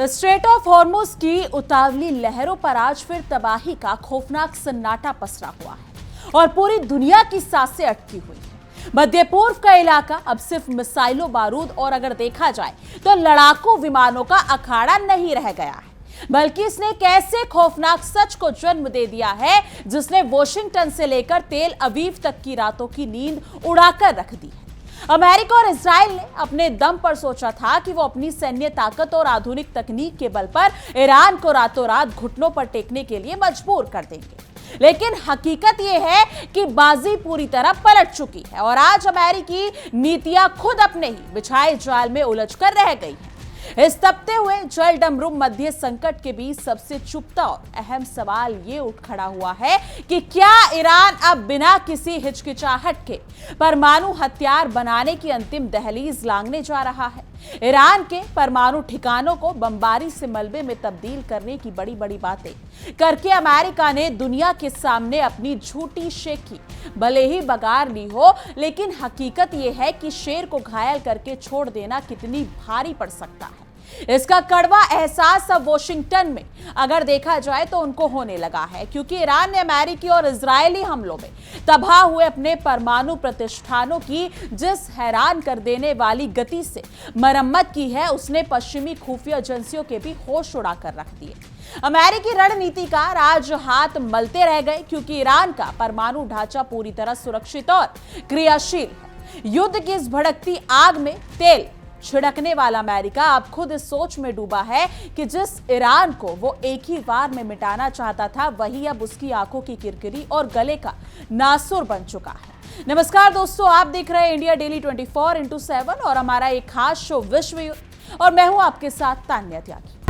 Straight of Hormuz की उतावली लहरों पर आज फिर तबाही का खौफनाक सन्नाटा पसरा हुआ है और पूरी दुनिया की सांसें अटकी हुई है। मध्य पूर्व का इलाका अब सिर्फ मिसाइलों, बारूद और अगर देखा जाए तो लड़ाकू विमानों का अखाड़ा नहीं रह गया है, बल्कि इसने एक ऐसे खौफनाक सच को जन्म दे दिया है जिसने वॉशिंगटन से लेकर तेल अवीव तक की रातों की नींद उड़ाकर रख दी है। अमेरिका और इजराइल ने अपने दम पर सोचा था कि वो अपनी सैन्य ताकत और आधुनिक तकनीक के बल पर ईरान को रातों रात घुटनों पर टेकने के लिए मजबूर कर देंगे, लेकिन हकीकत यह है कि बाजी पूरी तरह पलट चुकी है और आज अमेरिकी नीतियां खुद अपने ही बिछाए जाल में उलझकर रह गई हैं। इस तपते हुए जल डमरू मध्य संकट के बीच सबसे चुभता और अहम सवाल ये उठ खड़ा हुआ है कि क्या ईरान अब बिना किसी हिचकिचाहट के परमाणु हथियार बनाने की अंतिम दहलीज लांघने जा रहा है। ईरान के परमाणु ठिकानों को बमबारी से मलबे में तब्दील करने की बड़ी बड़ी बातें करके अमेरिका ने दुनिया के सामने अपनी झूठी शेखी भले ही बगार ली हो, लेकिन हकीकत यह है कि शेर को घायल करके छोड़ देना कितनी भारी पड़ सकता है। इसका कड़वा एहसास अब वॉशिंगटन में अगर देखा जाए तो उनको होने लगा है, क्योंकि ईरान ने अमेरिकी और इजरायली हमलों में तबाह हुए अपने परमाणु प्रतिष्ठानों की जिस हैरान कर देने वाली गति से मरम्मत की है, उसने पश्चिमी खुफिया एजेंसियों के भी होश उड़ाकर रख दिए। अमेरिकी रणनीतिकार आज हाथ मलते रह गए, क्योंकि ईरान का परमाणु ढांचा पूरी तरह सुरक्षित और क्रियाशील है। युद्ध की इस भड़कती आग में तेल छिड़कने वाला अमेरिका अब खुद इस सोच में डूबा है कि जिस ईरान को वो एक ही बार में मिटाना चाहता था, वही अब उसकी आंखों की किरकिरी और गले का नासुर बन चुका है। नमस्कार दोस्तों, आप देख रहे हैं इंडिया डेली 24x7 और हमारा एक खास शो विश्व युद्ध, और मैं हूं आपके साथ तान्या त्यागी।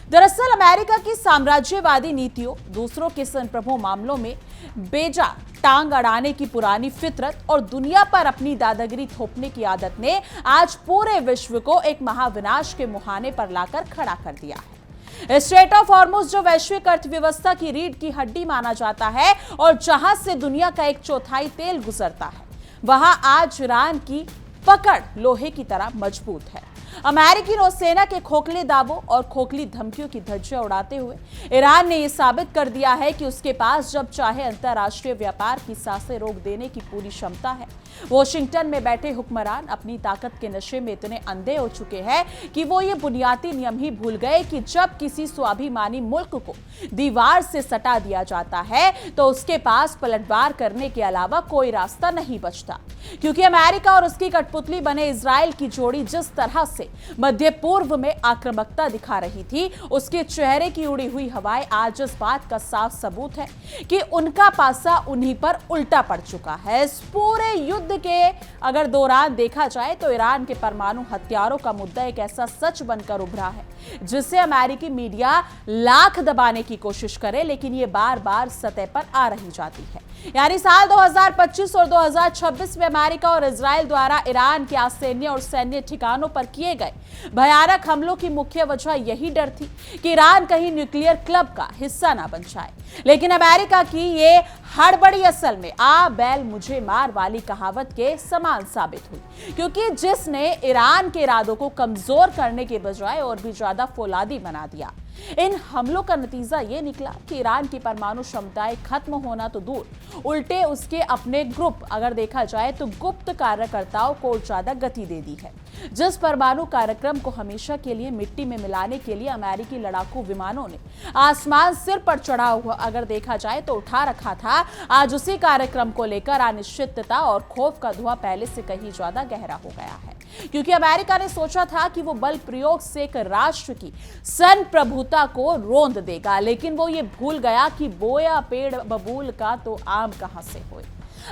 दरअसल अमेरिका की साम्राज्यवादी नीतियों, दूसरों के संप्रभु मामलों में बेजा टांग अड़ाने की पुरानी फितरत और दुनिया पर अपनी दादागिरी थोपने की आदत ने आज पूरे विश्व को एक महाविनाश के मुहाने पर लाकर खड़ा कर दिया है। स्ट्रेट ऑफ हॉर्मुज, जो वैश्विक अर्थव्यवस्था की रीढ़ की हड्डी माना जाता है और जहां से दुनिया का एक चौथाई तेल गुजरता है, वहां आज ईरान की पकड़ लोहे की तरह मजबूत है। अमेरिकी नौसेना के खोखले दावों और खोखली धमकियों की धज्जियां उड़ाते हुए ईरान ने यह साबित कर दिया है कि उसके पास जब चाहे अंतर्राष्ट्रीय व्यापार की सांसें रोक देने की पूरी क्षमता है। वॉशिंगटन में बैठे हुक्मरान अपनी ताकत के नशे में इतने अंधे हो चुके हैं कि वो ये बुनियादी नियम ही भूल गए कि जब किसी स्वाभिमानी मुल्क को दीवार से सटा दिया जाता है तो उसके पास पलटवार करने के अलावा कोई रास्ता नहीं बचता। क्योंकि अमेरिका और उसकी कठपुतली बने इजराइल की जोड़ी जिस तरह से मध्य पूर्व में आक्रामकता दिखा रही थी, उसके चेहरे की उड़ी हुई हवाएं आज इस बात का साफ सबूत है कि उनका पासा उन्हीं पर उल्टा पड़ चुका है। इस पूरे युद्ध के अगर दौरान देखा जाए तो ईरान के परमाणु हथियारों का मुद्दा एक ऐसा सच बनकर उभरा है जिसे अमेरिकी मीडिया लाख दबाने की कोशिश करे, लेकिन ये बार बार सतह पर आ रही जाती है। यानी साल 2025 और 2026 में अमेरिका और इजराइल द्वारा ईरान के आसैन्य और सैन्य ठिकानों पर किए गए भयानक हमलों की मुख्य वजह यही डर थी कि ईरान कहीं न्यूक्लियर क्लब का हिस्सा ना बन जाए। लेकिन अमेरिका की ये हड़बड़ी असल में आ बैल मुझे मार वाली कहावत के समान साबित हुई, क्योंकि जिसने ईरान के इरादों को कमजोर करने के बजाय और भी ज्यादा फौलादी बना दिया। इन हमलों का नतीजा ये निकला कि ईरान की परमाणु क्षमताएं खत्म होना तो दूर, उल्टे उसके अपने ग्रुप अगर देखा जाए तो गुप्त कार्यकर्ताओं को ज्यादा गति दे दी है। जिस परमाणु कार्यक्रम को हमेशा के लिए मिट्टी में मिलाने के लिए अमेरिकी लड़ाकू विमानों ने आसमान सिर पर चढ़ा हुआ अगर देखा जाए तो उठा रखा था, आज उसी कार्यक्रम को लेकर अनिश्चितता और खौफ का धुआं पहले से कहीं ज्यादा गहरा हो गया है। क्योंकि अमेरिका ने सोचा था कि वो बल प्रयोग से एक राष्ट्र की संप्रभुता को रोंद देगा, लेकिन वो ये भूल गया कि बोया पेड़ बबूल का तो आम कहां से होए।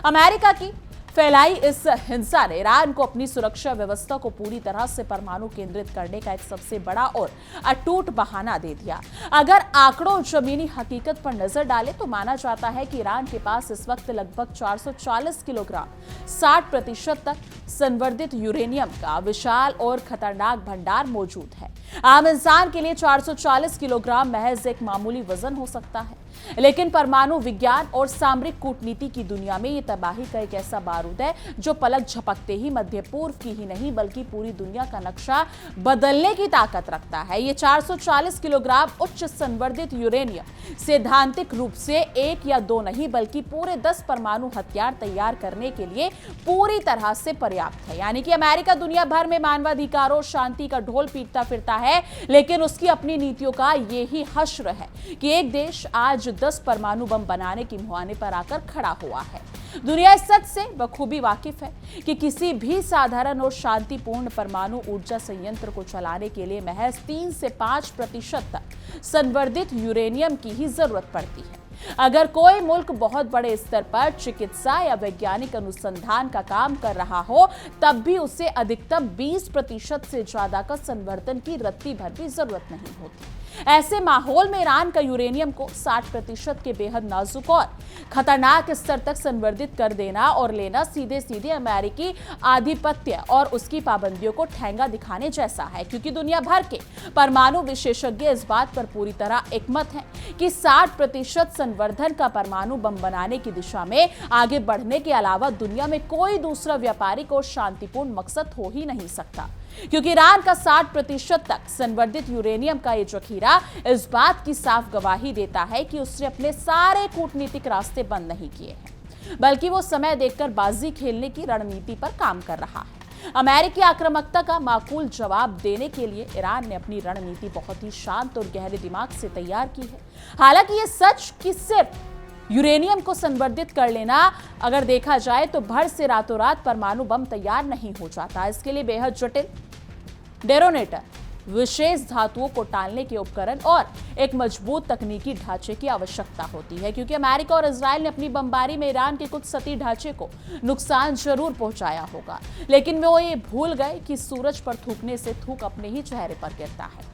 अमेरिका की फैलाई इस हिंसा ने ईरान को अपनी सुरक्षा व्यवस्था को पूरी तरह से परमाणु केंद्रित करने का एक सबसे बड़ा और अटूट बहाना दे दिया। अगर आंकड़ों और जमीनी हकीकत पर नजर डालें तो माना जाता है कि ईरान के पास इस वक्त लगभग 440 किलोग्राम 60% तक संवर्धित यूरेनियम का विशाल और खतरनाक भंडार मौजूद है। आम इंसान के लिए 440 किलोग्राम महज एक मामूली वजन हो सकता है, लेकिन परमाणु विज्ञान और सामरिक कूटनीति की दुनिया में ये तबाही का एक ऐसा बारूद है जो पलक झपकते ही मध्य पूर्व की ही नहीं बल्कि पूरी दुनिया का नक्शा बदलने की ताकत रखता है। ये 440 किलोग्राम उच्च संवर्धित यूरेनियम सैद्धांतिक रूप से एक या दो नहीं बल्कि पूरे 10 परमाणु हथियार तैयार करने के लिए पूरी तरह से पर्याप्त है। यानी कि अमेरिका दुनिया भर में मानवाधिकारों और शांति का ढोल पीटता फिरता है, लेकिन उसकी अपनी नीतियों का यही हश्र है कि एक देश आज 10 परमाणु बम बनाने की मुहाने पर आकर खड़ा हुआ है। दुनिया इस सच से बखूबी वाकिफ है कि किसी भी साधारण और शांतिपूर्ण परमाणु ऊर्जा संयंत्र को चलाने के लिए महज 3 से 5% तक संवर्धित यूरेनियम की ही जरूरत पड़ती है। अगर कोई मुल्क बहुत बड़े स्तर पर चिकित्सा या वैज्ञानिक अनुसंधान का काम कर रहा हो तब भी उसे अधिकतम 20% से ज्यादा का संवर्धन की रत्ती भर भी जरूरत नहीं होती। ऐसे माहौल में ईरान का यूरेनियम को 60% के बेहद नाजुक और खतरनाक स्तर तक संवर्धित कर देना और लेना सीधे सीधे अमेरिकी आधिपत्य और उसकी पाबंदियों को ठेंगा दिखाने जैसा है, क्योंकि दुनिया भर के परमाणु विशेषज्ञ इस बात पर पूरी तरह एकमत हैं कि 60% संवर्धन का परमाणु बम बनाने की दिशा में आगे बढ़ने के अलावा दुनिया में कोई दूसरा व्यापारिक और शांतिपूर्ण मकसद हो ही नहीं सकता, क्योंकि ईरान का 60% तक संवर्धित यूरेनियम का ये जखीरा इस बात की साफ गवाही देता है कि उसने अपने सारे कूटनीतिक रास्ते बंद नहीं किए हैं, बल्कि वो समय देखकर बाजी खेलने की रणनीति पर काम कर रहा है। अमेरिकी आक्रामकता का माकूल जवाब देने के लिए ईरान ने अपनी रणनीति बहुत ही शांत और गहरे दिमाग से तैयार की है। हालांकि ये सच कि सिर्फ यूरेनियम को संवर्धित कर लेना अगर देखा जाए तो भर से रातों रात परमाणु बम तैयार नहीं हो जाता। इसके लिए बेहद जटिल डेटोनेटर, विशेष धातुओं को टालने के उपकरण और एक मजबूत तकनीकी ढांचे की आवश्यकता होती है, क्योंकि अमेरिका और इजराइल ने अपनी बमबारी में ईरान के कुछ सतही ढांचे को नुकसान जरूर पहुंचाया होगा, लेकिन वो ये भूल गए कि सूरज पर थूकने से थूक अपने ही चेहरे पर गिरता है।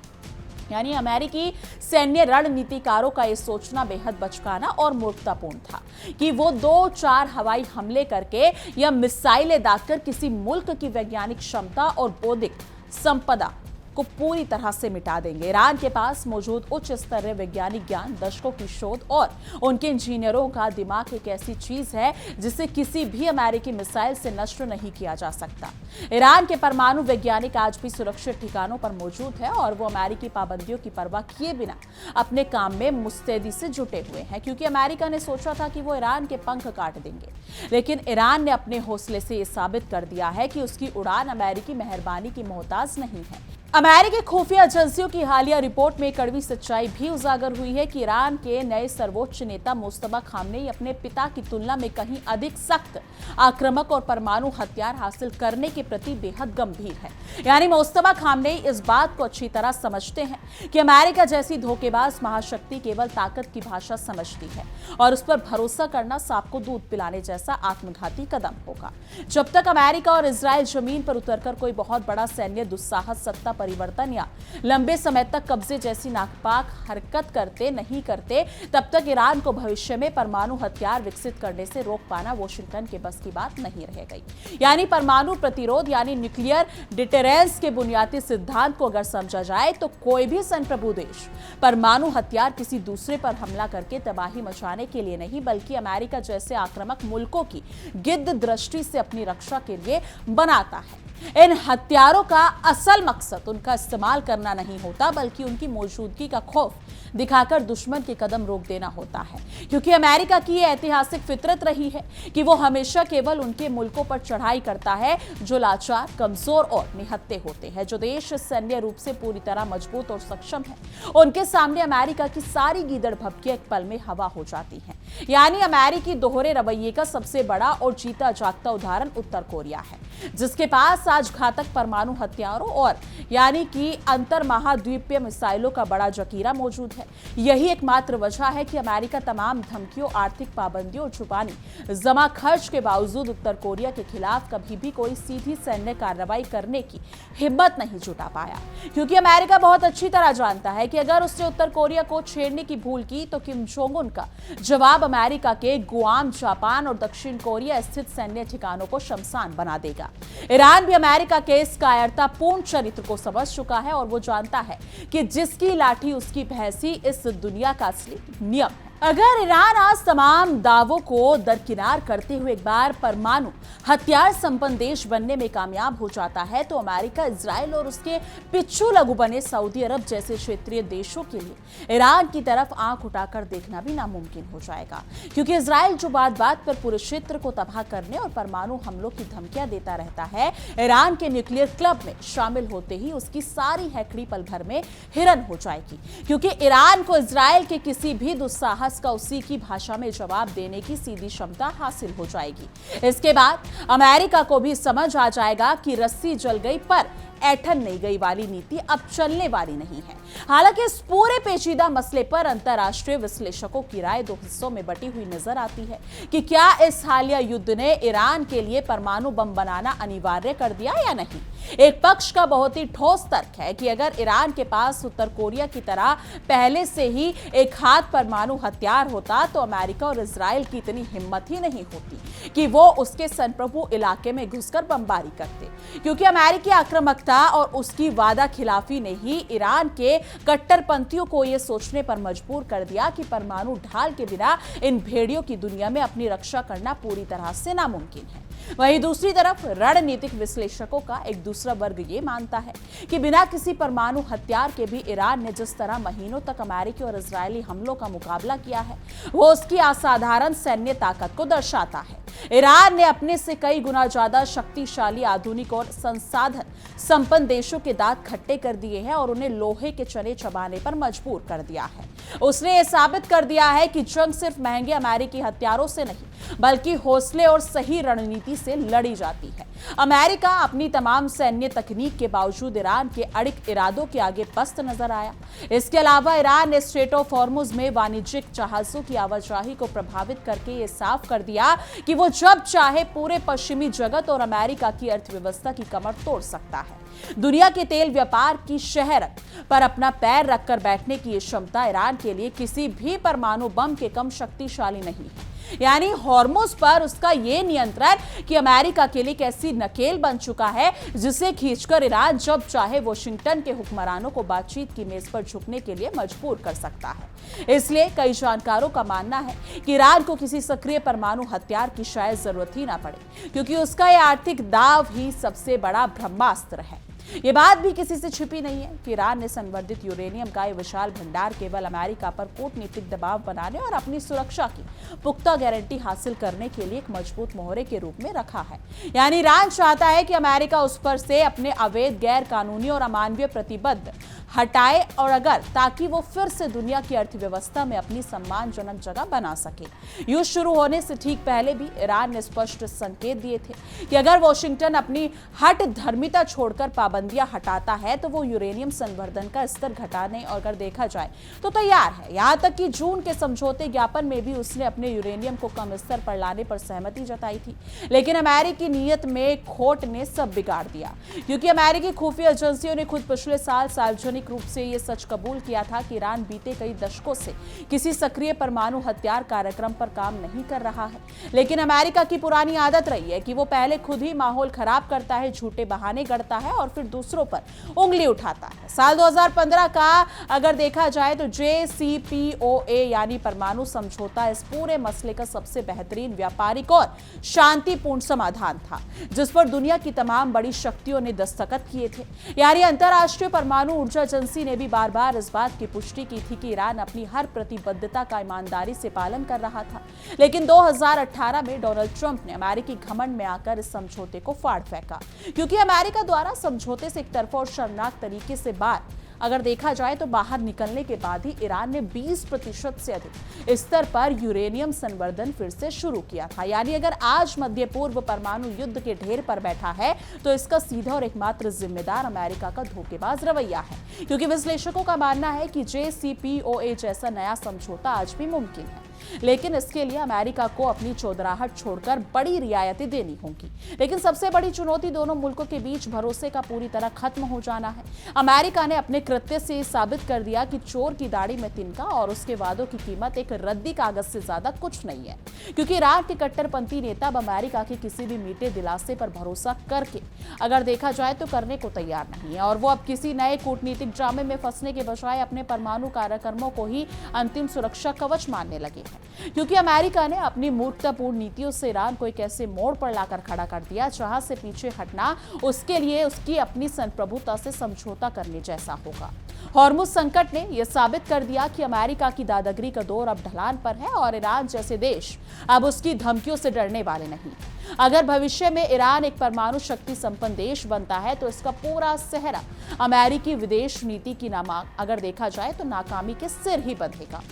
यानी अमेरिकी सैन्य रणनीतिकारों का यह सोचना बेहद बचकाना और मूर्खतापूर्ण था कि वो 2-4 हवाई हमले करके या मिसाइलें दागकर किसी मुल्क की वैज्ञानिक क्षमता और बौद्धिक संपदा को पूरी तरह से मिटा देंगे। ईरान के पास मौजूद उच्च स्तरीय वैज्ञानिक ज्ञान, दशकों की शोध और उनके इंजीनियरों का दिमाग एक ऐसी चीज है जिसे किसी भी अमेरिकी मिसाइल से नष्ट नहीं किया जा सकता। ईरान के परमाणु वैज्ञानिक आज भी सुरक्षित ठिकानों पर मौजूद है और वो अमेरिकी पाबंदियों की परवाह किए बिना अपने काम में मुस्तैदी से जुटे हुए हैं, क्योंकि अमेरिका ने सोचा था कि वो ईरान के पंख काट देंगे, लेकिन ईरान ने अपने हौसले से ये साबित कर दिया है कि उसकी उड़ान अमेरिकी मेहरबानी की मोहताज नहीं है। अमेरिकी खुफिया एजेंसियों की हालिया रिपोर्ट में कड़वी सच्चाई भी उजागर हुई है कि ईरान के नए सर्वोच्च नेता मुस्तफा खामनेई अपने पिता की तुलना में कहीं अधिक सख्त, आक्रामक और परमाणु हथियार हासिल करने के प्रति बेहद गंभीर है। यानी मुस्तफा खामनेई इस बात को अच्छी तरह समझते हैं कि अमेरिका जैसी धोखेबाज महाशक्ति केवल ताकत की भाषा समझती है और उस पर भरोसा करना सांप को दूध पिलाने जैसा आत्मघाती कदम होगा। जब तक अमेरिका और इजराइल जमीन पर उतरकर कोई बहुत बड़ा सैन्य दुस्साहस, सत्ता परिवर्तन या लंबे समय तक कब्जे जैसी नापाक हरकत नहीं करते, तब तक ईरान को भविष्य में परमाणु हथियार विकसित करने से रोक पाना वॉशिंगटन के बस की बात नहीं रह गई। यानी परमाणु प्रतिरोध यानी न्यूक्लियर डिटरेंस के बुनियादी सिद्धांत को अगर समझा जाए तो कोई भी संप्रभु देश परमाणु हथियार किसी दूसरे पर हमला करके तबाही मचाने के लिए नहीं, बल्कि अमेरिका जैसे आक्रामक मुल्कों की गिद्ध दृष्टि से अपनी रक्षा के लिए बनाता है। इन हथियारों का असल मकसद उनका इस्तेमाल करना नहीं होता, बल्कि उनकी मौजूदगी का खौफ दिखाकर दुश्मन के कदम रोक देना होता है, क्योंकि अमेरिका की यह ऐतिहासिक फितरत रही है कि वो हमेशा केवल उनके मुल्कों पर चढ़ाई करता है जो लाचार, कमजोर और निहत्थे होते हैं। जो देश सैन्य रूप से पूरी तरह मजबूत और सक्षम है, उनके सामने अमेरिका की सारी गीदड़ भभकियां एक पल में हवा हो जाती हैं। यानी अमेरिकी दोहरे रवैये का सबसे बड़ा और जीता जागता उदाहरण उत्तर कोरिया है, जिसके पास आज घातक परमाणु हथियारों और यानी कि अंतर महाद्वीपीय मिसाइलों का बड़ा जखीरा मौजूद है। है। यही एकमात्र वजह है कि अमेरिका तमाम धमकियों, आर्थिक पाबंदियों और जुबानी जमा खर्च के बावजूद उत्तर कोरिया के खिलाफ कभी भी कोई सीधी सैन्य कार्रवाई करने की हिम्मत नहीं जुटा पाया, क्योंकि अमेरिका बहुत अच्छी तरह जानता है कि अगर उसने उत्तर कोरिया को छेड़ने की भूल की तो किम जोंग उन का जवाब अमेरिका के गुआम, जापान और दक्षिण कोरिया स्थित सैन्य ठिकानों को शमशान बना देगा। ईरान भी अमेरिका के इस कायरतापूर्ण चरित्र को समझ चुका है और वो जानता है कि जिसकी लाठी उसकी भैंसी इस दुनिया का असली नियम है। अगर ईरान आज तमाम दावों को दरकिनार करते हुए एक बार परमाणु हथियार संपन्न देश बनने में कामयाब हो जाता है तो अमेरिका, इजराइल और उसके पिच्छू लघु बने सऊदी अरब जैसे क्षेत्रीय देशों के लिए ईरान की तरफ आंख उठाकर देखना भी नामुमकिन हो जाएगा, क्योंकि इजराइल जो बात बात पर पूरे क्षेत्र को तबाह करने और परमाणु हमलों की धमकियां देता रहता है, ईरान के न्यूक्लियर क्लब में शामिल होते ही उसकी सारी हैकड़ी पल भर में हिरन हो जाएगी, क्योंकि ईरान को इजराइल के किसी भी दुस्साहस का उसी की भाषा में जवाब देने की सीधी क्षमता हासिल हो जाएगी। इसके बाद अमेरिका को भी समझ आ जाएगा कि रस्सी जल गई पर ऐठन नहीं गई वाली नीति अब चलने वाली नहीं है। हालांकि इस पूरे पेचीदा मसले पर अंतर्राष्ट्रीय विश्लेषकों की राय दो हिस्सों में बटी हुई नजर आती है कि क्या इस हालिया युद्ध ने ईरान के लिए परमाणु बम बनाना अनिवार्य कर दिया या नहीं। एक पक्ष का बहुत ही ठोस तर्क है कि अगर ईरान के पास उत्तर कोरिया की तरह पहले से ही एक हाथ परमाणु हथियार होता तो अमेरिका और इजराइल की इतनी हिम्मत ही नहीं होती कि वो उसके संप्रभु इलाके में घुसकर बमबारी करते, क्योंकि अमेरिकी आक्रामकता और उसकी वादा खिलाफी ने ही ईरान के कट्टरपंथियों को यह सोचने पर मजबूर कर दिया कि परमाणु ढाल के बिना इन भेड़ियों की दुनिया में अपनी रक्षा करना पूरी तरह से नामुमकिन है। वहीं दूसरी तरफ रणनीतिक विश्लेषकों का एक दूसरा वर्ग ये मानता है कि बिना किसी परमाणु हथियार के भी ईरान ने जिस तरह महीनों तक अमेरिकी और इजरायली हमलों का मुकाबला किया है वो उसकी असाधारण सैन्य ताकत को दर्शाता है। ईरान ने अपने से कई गुना ज्यादा शक्तिशाली, आधुनिक और संसाधन संपन्न देशों के दांत खट्टे कर दिए हैं और उन्हें लोहे के चने चबाने पर मजबूर कर दिया है। उसने यह साबित कर दिया है कि जंग सिर्फ महंगे अमेरिकी हथियारों से नहीं बल्कि हौसले और सही रणनीति से लड़ी जाती है। अमेरिका अपनी तमाम सैन्य तकनीक के बावजूद ईरान के अड़िग इरादों के आगे पस्त नजर आया। इसके अलावा ईरान ने स्ट्रेट ऑफ हॉर्मुज में वाणिज्यिक जहाजों की आवाजाही को प्रभावित करके ये साफ कर दिया कि वो जब चाहे पूरे पश्चिमी जगत और अमेरिका की अर्थव्यवस्था की कमर तोड़ सकता है। दुनिया के तेल व्यापार की शहरत पर अपना पैर रखकर बैठने की ये क्षमता ईरान के लिए किसी भी परमाणु बम के कम शक्तिशाली नहीं है। यानी हॉर्मुज पर उसका ये नियंत्रण कि अमेरिका के लिए कैसी नकेल बन चुका है जिसे खींचकर ईरान जब चाहे वॉशिंगटन के हुक्मरानों को बातचीत की मेज पर झुकने के लिए मजबूर कर सकता है। इसलिए कई जानकारों का मानना है कि ईरान को किसी सक्रिय परमाणु हथियार की शायद जरूरत ही ना पड़े, क्योंकि उसका यह आर्थिक दाव ही सबसे बड़ा ब्रह्मास्त्र है। ये बात भी किसी से छिपी नहीं है कि ईरान ने संवर्धित यूरेनियम का ये विशाल भंडार केवल अमेरिका पर कूटनीतिक दबाव बनाने और अपनी सुरक्षा की पुख्ता गारंटी हासिल करने के लिए एक मजबूत मोहरे के रूप में रखा है। यानी ईरान चाहता है कि अमेरिका उस पर से अपने अवैध, गैर कानूनी और अमानवीय प्रतिबंध हटाए और अगर ताकि वो फिर से दुनिया की अर्थव्यवस्था में अपनी सम्मानजनक जगह बना सके। युद्ध शुरू होने से ठीक पहले भी ईरान ने स्पष्ट संकेत दिए थे कि अगर वॉशिंगटन अपनी हट धर्मिता छोड़कर पाबंदियां हटाता है तो वो यूरेनियम संवर्धन का स्तर घटाने और अगर देखा जाए तो तैयार है। यहां तक कि जून के समझौते ज्ञापन में भी उसने अपने यूरेनियम को कम स्तर पर लाने पर सहमति जताई थी, लेकिन अमेरिकी नीयत में खोट ने सब बिगाड़ दिया, क्योंकि अमेरिकी खुफिया एजेंसियों ने खुद पिछले साल सार्वजनिक रूप से यह सच कबूल किया था कि ईरान बीते कई दशकों से किसी सक्रिय परमाणु हथियार कार्यक्रम पर काम नहीं कर रहा है। लेकिन अमेरिका की पुरानी आदत रही है कि वो पहले खुद ही माहौल खराब करता है, झूठे बहाने गढ़ता है और फिर दूसरों पर उंगली उठाता है। साल 2015 का अगर देखा जाए तो JCPOA यानी परमाणु समझौता इस पूरे मसले का सबसे बेहतरीन व्यापारिक और शांतिपूर्ण समाधान था, जिस पर दुनिया की तमाम बड़ी शक्तियों ने दस्तखत किए थे। यानी अंतर्राष्ट्रीय परमाणु ऊर्जा एजेंसी ने भी बार बार इस बात की पुष्टि की थी कि ईरान अपनी हर प्रतिबद्धता का ईमानदारी से पालन कर रहा था। लेकिन 2018 में डोनाल्ड ट्रंप ने अमेरिकी घमंड में आकर इस समझौते को फाड़ फेंका, क्योंकि अमेरिका द्वारा समझौते से एक तरफा और शर्मनाक तरीके से बाहर अगर देखा जाए तो बाहर निकलने के बाद ही ईरान ने 20% से अधिक स्तर पर यूरेनियम संवर्धन फिर से शुरू किया था। यानी अगर आज मध्य पूर्व परमाणु युद्ध के ढेर पर बैठा है तो इसका सीधा और एकमात्र जिम्मेदार अमेरिका का धोखेबाज रवैया है, क्योंकि विश्लेषकों का मानना है कि JCPOA जैसा नया समझौता आज भी मुमकिन है, लेकिन इसके लिए अमेरिका को अपनी चौधराहट छोड़कर बड़ी रियायतें देनी होंगी। लेकिन सबसे बड़ी चुनौती दोनों मुल्कों के बीच भरोसे का पूरी तरह खत्म हो जाना है। अमेरिका ने अपने कृत्य से साबित कर दिया कि चोर की दाढ़ी में तिनका और उसके वादों की कीमत एक रद्दी कागज से ज्यादा कुछ नहीं है, क्योंकि ईरान के कट्टरपंथी नेता अब अमेरिका के किसी भी मीठे दिलासे पर भरोसा करके अगर देखा जाए तो करने को तैयार नहीं है, और वो अब किसी नए कूटनीतिक ड्रामे में फंसने के बजाय अपने परमाणु कार्यक्रमों को ही अंतिम सुरक्षा कवच मानने लगे हैं, क्योंकि अमेरिका ने अपनी मूर्खतापूर्ण नीतियों से ईरान को एक ऐसे मोड़ पर लाकर खड़ा कर दिया जहां से पीछे हटना उसके लिए उसकी अपनी संप्रभुता से समझौता करने जैसा होगा। हॉर्मुज संकट ने यह साबित कर दिया कि अमेरिका की दादागिरी का दौर अब ढलान पर है और ईरान जैसे देश अब उसकी धमकियों से डरने वाले नहीं। अगर भविष्य में ईरान एक परमाणु शक्ति संपन्न देश बनता है तो इसका पूरा सेहरा अमेरिकी विदेश नीति की अगर देखा जाए तो नाकामी के सिर ही बंधेगा,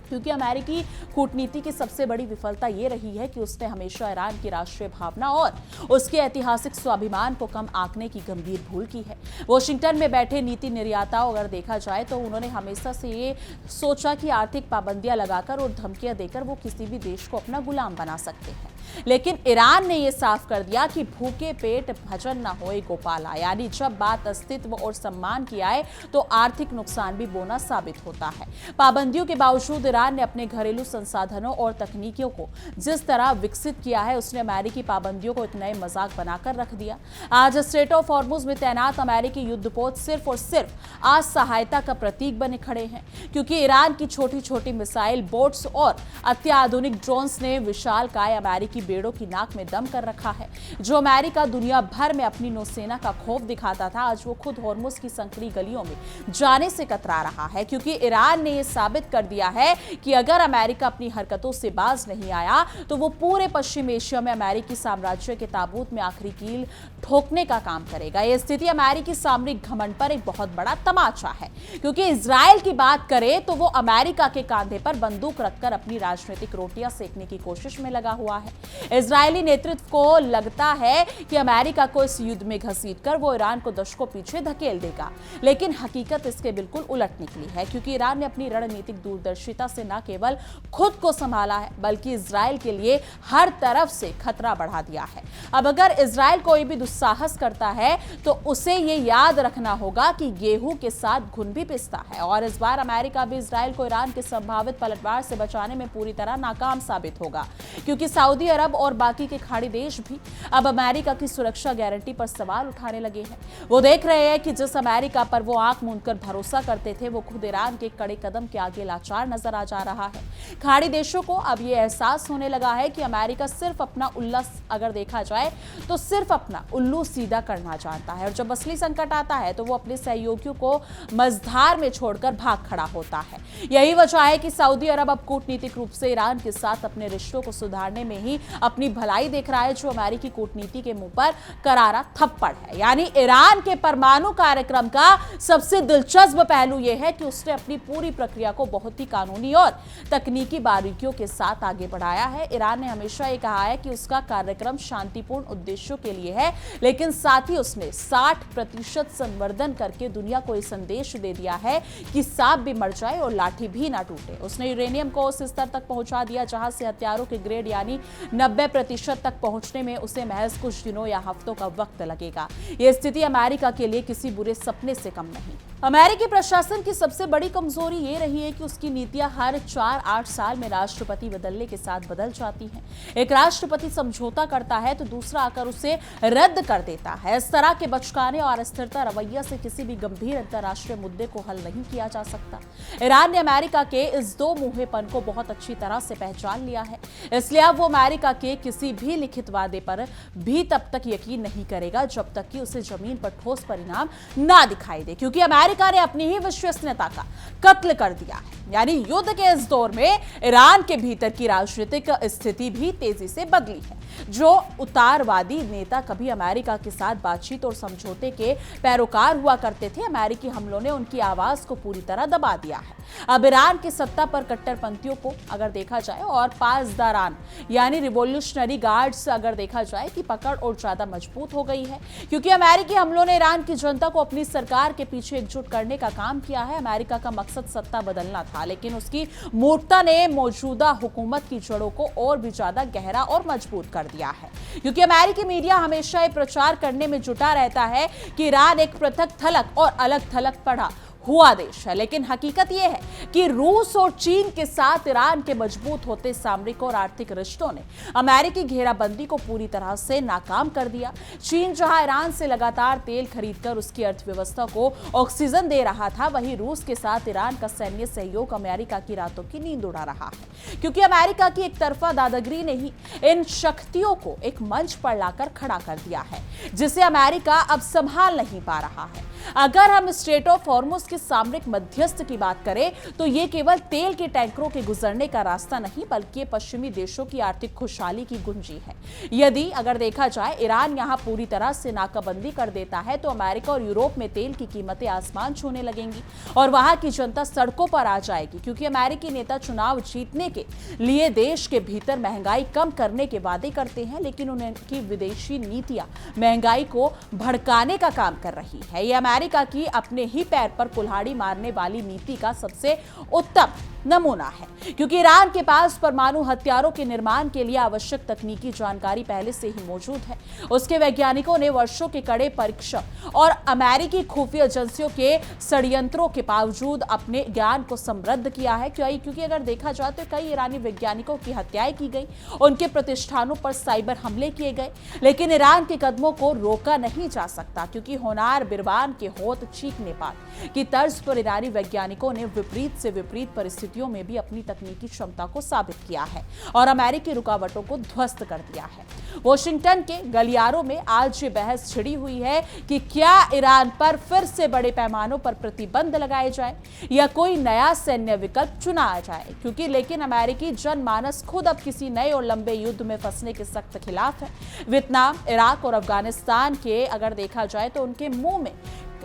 क्योंकि अमेरिकी कूटनीति की सबसे बड़ी विफलता ये रही है कि उसने हमेशा ईरान की राष्ट्रीय भावना और उसके ऐतिहासिक स्वाभिमान को कम आंकने की गंभीर भूल की है। वॉशिंगटन में बैठे नीति निर्माताओं अगर देखा जाए तो उन्होंने हमेशा से ये सोचा कि आर्थिक पाबंदियां लगाकर और धमकियां देकर वो किसी भी देश को अपना गुलाम बना सकते हैं, लेकिन ईरान ने यह साफ कर दिया कि भूखे पेट भजन न होए गोपाला, यानी जब बात अस्तित्व और सम्मान की आए तो आर्थिक नुकसान भी बोना साबित होता है। पाबंदियों के बावजूद ईरान ने अपने घरेलू संसाधनों और तकनीकियों को जिस तरह विकसित किया है, उसने अमेरिकी पाबंदियों को एक नए मजाक बनाकर रख दिया। आज स्ट्रेट ऑफ हॉर्मुज में तैनात अमेरिकी युद्धपोत सिर्फ और सिर्फ असहायता का प्रतीक बने खड़े हैं, क्योंकि ईरान की छोटी छोटी मिसाइल, बोट्स और अत्याधुनिक ड्रोन्स ने विशालकाय अमेरिकी बेड़ों की नाक में दम कर रखा है। जो अमेरिका दुनिया भर में अपनी नौसेना का खौफ दिखाता था, आज वो खुद हॉर्मुज की संकरी गलियों में जाने से कतरा रहा है, क्योंकि ईरान ने यह साबित कर दिया है कि अगर अमेरिका अपनी हरकतों से बाज नहीं आया तो वो पूरे पश्चिम एशिया में अमेरिकी साम्राज्य के ताबूत में आखिरी कील ठोकने का काम करेगा। यह स्थिति अमेरिकी सामरिक घमंड पर एक बहुत बड़ा तमाचा है, क्योंकि इजराइल की बात करें तो वो अमेरिका के कांधे पर बंदूक रखकर अपनी राजनीतिक रोटियां सेकने की कोशिश में लगा हुआ है। इजरायली नेतृत्व को लगता है कि अमेरिका को इस युद्ध में घसीटकर वो ईरान को दशकों पीछे धकेल देगा, लेकिन हकीकत इसके बिल्कुल उलट निकली है, क्योंकि ईरान ने अपनी रणनीतिक दूरदर्शिता से न केवल खुद को संभाला है बल्कि इजराइल के लिए हर तरफ से खतरा बढ़ा दिया है। अब अगर इजराइल कोई भी दुस्साहस करता है तो उसे ये याद रखना होगा कि गेहूं के साथ घुन भी पिसता है, और इस बार अमेरिका भी इजराइल को ईरान के संभावित पलटवार से बचाने में पूरी तरह नाकाम साबित होगा, क्योंकि सऊदी अरब और बाकी के खाड़ी देश भी अब अमेरिका की सुरक्षा गारंटी पर सवाल उठाने लगे हैं। वो देख रहे हैं कि जिस अमेरिका पर वो आंख मूंदकर भरोसा करते थे, वो खुद ईरान के कड़े कदम के आगे लाचार नजर आ जा रहा है। खाड़ी देशों को अब ये एहसास होने लगा है कि अमेरिका सिर्फ अपना उल्ला, अगर देखा जाए तो सिर्फ अपना उल्लू सीधा करना जानता है, और जब असली संकट आता है तो वो अपने सहयोगियों को मझधार में छोड़कर भाग खड़ा होता है। यही वजह है कि सऊदी अरब अब कूटनीतिक रूप से ईरान के साथ अपने रिश्तों को सुधारने में ही अपनी भलाई देख रहा है, जो अमेरिकी कूटनीति के मुंह पर करारा थप्पड़ है। यानी ईरान के परमाणु कार्यक्रम का सबसे दिलचस्प पहलू यह है कि उसने अपनी पूरी प्रक्रिया को बहुत ही कानूनी और तकनीकी बारीकियों के साथ आगे बढ़ाया है। ईरान ने हमेशा ये कहा है कि उसका कार्यक्रम शांतिपूर्ण उद्देश्यों के लिए है, लेकिन साथ ही उसने 60% संवर्धन करके दुनिया को यह संदेश दे दिया है कि सांप भी मर जाए और लाठी भी ना टूटे। उसने यूरेनियम को उस स्तर तक पहुंचा दिया जहां से हथियारों के ग्रेड यानी 90% तक पहुंचने में उसे महज कुछ दिनों या हफ्तों का वक्त लगेगा। यह स्थिति अमेरिका के लिए किसी बुरे सपने से कम नहीं। अमेरिकी प्रशासन की सबसे बड़ी कमजोरी ये रही है कि उसकी नीतियां हर 4-8 साल में राष्ट्रपति बदलने के साथ बदल जाती हैं। एक राष्ट्रपति समझौता करता है तो दूसरा आकर उसे रद्द कर देता है। इस तरह के बचकाने और अस्थिरता रवैया से किसी भी गंभीर अंतर्राष्ट्रीय मुद्दे को हल नहीं किया जा सकता। ईरान ने अमेरिका के इस दो मुंहेपन को बहुत अच्छी तरह से पहचान लिया है, इसलिए अब वो अमेरिका के किसी भी लिखित वादे पर भी तब तक यकीन नहीं करेगा जब तक कि उसे जमीन पर ठोस परिणाम ना दिखाई दे, क्योंकि अमेरिका ने अपनी ही विश्वसनीयता का कत्ल कर दिया है। यानी युद्ध के इस दौर में ईरान के भीतर की राजनीतिक स्थिति भी तेजी से बदली है। जो उदारवादी नेता कभी अमेरिका के साथ बातचीत और समझौते के पैरोकार हुआ करते थे, अमेरिकी हमलों ने उनकी आवाज को पूरी तरह दबा दिया है। अब ईरान की सत्ता पर कट्टरपंथियों को अगर देखा जाए और पासदारान यानी रिवॉल्यूशनरी गार्ड्स अगर देखा जाए कि पकड़ और ज्यादा मजबूत हो गई है, क्योंकि अमेरिकी हमलों ने ईरान की जनता को अपनी सरकार के पीछे एकजुट करने का काम किया है। अमेरिका का मकसद सत्ता बदलना था, लेकिन उसकी मूर्खता ने मौजूदा हुकूमत की जड़ों को और भी ज्यादा गहरा और मजबूत कर दिया है। क्योंकि अमेरिकी मीडिया हमेशा ये प्रचार करने में जुटा रहता है कि ईरान एक पृथक थलग और अलग थलग पड़ा हुआ देश है, लेकिन हकीकत यह है कि रूस और चीन के साथ ईरान के मजबूत होते सामरिक और आर्थिक रिश्तों ने अमेरिकी घेराबंदी को पूरी तरह से नाकाम कर दिया। चीन जहां ईरान से लगातार तेल खरीदकर उसकी अर्थव्यवस्था को ऑक्सीजन दे रहा था, वहीं रूस के साथ ईरान का सैन्य सहयोग अमेरिका की रातों की नींद उड़ा रहा है। क्योंकि अमेरिका की एक तरफा दादागिरी ने ही इन शक्तियों को एक मंच पर लाकर खड़ा कर दिया है, जिसे अमेरिका अब संभाल नहीं पा रहा है। अगर हम स्ट्रेट ऑफ हॉर्मुज के सामरिक मध्यस्थ की बात करें तो ये केवल तेल के टैंकरों के गुजरने का रास्ता नहीं, बल्कि पश्चिमी देशों की आर्थिक खुशहाली की कुंजी है। यदि अगर देखा जाए ईरान यहां पूरी तरह से नाकाबंदी कर देता है तो अमेरिका और यूरोप में तेल की कीमतें आसमान छूने लगेंगी और वहां की जनता सड़कों पर आ जाएगी। क्योंकि अमेरिकी नेता चुनाव जीतने के लिए देश के भीतर महंगाई कम करने के वादे करते हैं, लेकिन उनकी विदेशी नीतियां महंगाई को भड़काने का काम कर रही है। यह अमेरिका की अपने ही पैर पर कुल्हाड़ी मारने वाली नीति का सबसे उत्तम नमूना है। क्योंकि ईरान के पास परमाणु हथियारों के निर्माण के लिए आवश्यक तकनीकी जानकारी पहले से ही मौजूद है। उसके वैज्ञानिकों ने वर्षों के कड़े परीक्षण और अमेरिकी खुफिया एजेंसियों के षड्यंत्रों के बावजूद अपने ज्ञान को समृद्ध किया है। क्योंकि अगर देखा जाए तो कई ईरानी वैज्ञानिकों की हत्याएं की गई, उनके प्रतिष्ठानों पर साइबर हमले किए गए, लेकिन ईरान के कदमों को रोका नहीं जा सकता। क्योंकि होनार बिरबान के होत चीख नेपाल की तर्ज पर ईरानी वैज्ञानिकों ने विपरीत से विपरीत परिस्थितियों में भी अपनी तकनीकी क्षमता को साबित किया है और अमेरिकी रुकावटों को ध्वस्त कर दिया है। वॉशिंगटन के गलियारों में आज ये बहस छिड़ी हुई है कि क्या ईरान पर फिर से बड़े पैमानों पर प्रतिबंध लगाए जाए या कोई नया सैन्य विकल्प चुना जाए। लेकिन अमेरिकी जनमानस खुद अब किसी नए और लंबे युद्ध में फंसने के सख्त खिलाफ है। वियतनाम, इराक और अफगानिस्तान के अगर देखा जाए तो उनके मुंह में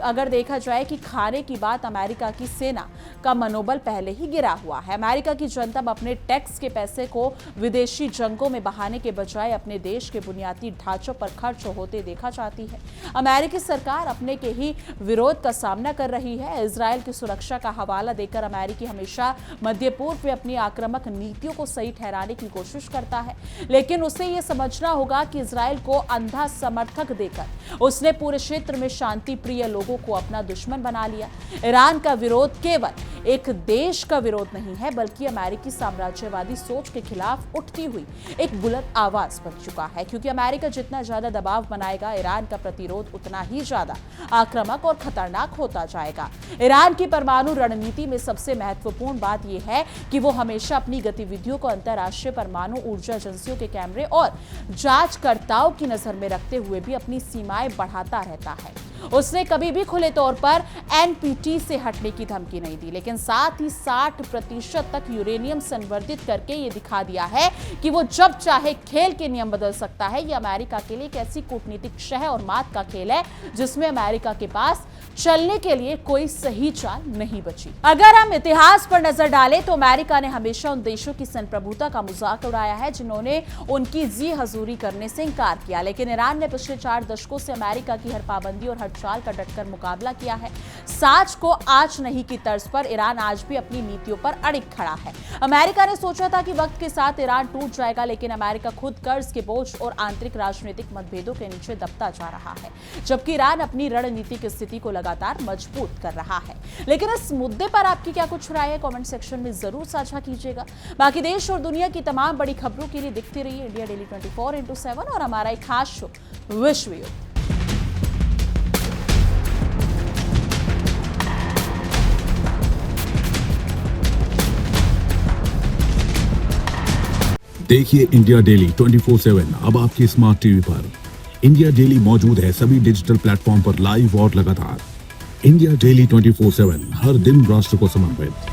अगर देखा जाए कि खाने की बात अमेरिका की सेना का मनोबल पहले ही गिरा हुआ है। अमेरिका की जनता अपने टैक्स के पैसे को विदेशी जंगों में बहाने के बजाय अपने देश के बुनियादी ढांचों पर खर्च होते देखा चाहती है। अमेरिकी सरकार अपने के ही विरोध का सामना कर रही है। इजराइल की सुरक्षा का हवाला देकर अमेरिकी हमेशा मध्य पूर्व में अपनी आक्रामक नीतियों को सही ठहराने की कोशिश करता है, लेकिन उसे यह समझना होगा कि इजराइल को अंधा समर्थक देकर उसने पूरे क्षेत्र में शांति प्रिय लोगों को अपना दुश्मन बना लिया। ईरान का विरोध केवल एक देश का विरोध नहीं है, बल्कि अमेरिकी साम्राज्यवादी सोच के खिलाफ उठती हुई एक बुलंद आवाज बन चुका है। क्योंकि अमेरिका जितना ज्यादा दबाव बनाएगा, ईरान का प्रतिरोध उतना ही ज्यादा आक्रामक और खतरनाक होता जाएगा। ईरान की परमाणु रणनीति में सबसे महत्वपूर्ण बात यह है कि वो हमेशा अपनी गतिविधियों को अंतर्राष्ट्रीय परमाणु ऊर्जा एजेंसियों के कैमरे और जांचकर्ताओं की नजर में रखते हुए भी अपनी सीमाएं बढ़ाता रहता है। उसने कभी भी खुले तौर पर एनपीटी से हटने की धमकी नहीं दी, लेकिन साथ ही 60% तक यूरेनियम संवर्धित करके ये दिखा दिया है कि वो जब चाहे खेल के नियम बदल सकता है। ये अमेरिका के लिए एक ऐसी कूटनीतिक शह और मात का खेल है जिसमें अमेरिका के पास चलने के लिए कोई सही चाल नहीं बची। अगर हम इतिहास पर नजर डालें तो अमेरिका ने हमेशा उन देशों की संप्रभुता का मजाक उड़ाया है जिन्होंने उनकी जी हजूरी करने से इनकार किया, लेकिन ईरान ने पिछले 4 दशकों से अमेरिका की हर पाबंदी और हर चाल का डटकर मुकाबला किया है। साच को आज नहीं की तर्ज पर ईरान आज भी अपनी नीतियों पर अड़िग खड़ा है। अमेरिका ने सोचा था कि वक्त के साथ ईरान टूट जाएगा, लेकिन अमेरिका खुद कर्ज के बोझ और आंतरिक राजनीतिक मतभेदों के नीचे दबता जा रहा है, जबकि ईरान अपनी रणनीतिक स्थिति को लगातार मजबूत कर रहा है। लेकिन इस मुद्दे पर आपकी क्या कुछ राय है, कमेंट सेक्शन में जरूर साझा कीजिएगा। बाकी देश और दुनिया की तमाम बड़ी खबरों के लिए देखते रहिए इंडिया डेली 24x7 और हमारा एक खास शो विश्व युद्ध। देखिए इंडिया डेली 24/7 अब आपके स्मार्ट टीवी पर। इंडिया डेली मौजूद है सभी डिजिटल प्लेटफॉर्म पर लाइव और लगातार। इंडिया डेली 24/7, हर दिन राष्ट्र को समर्पित।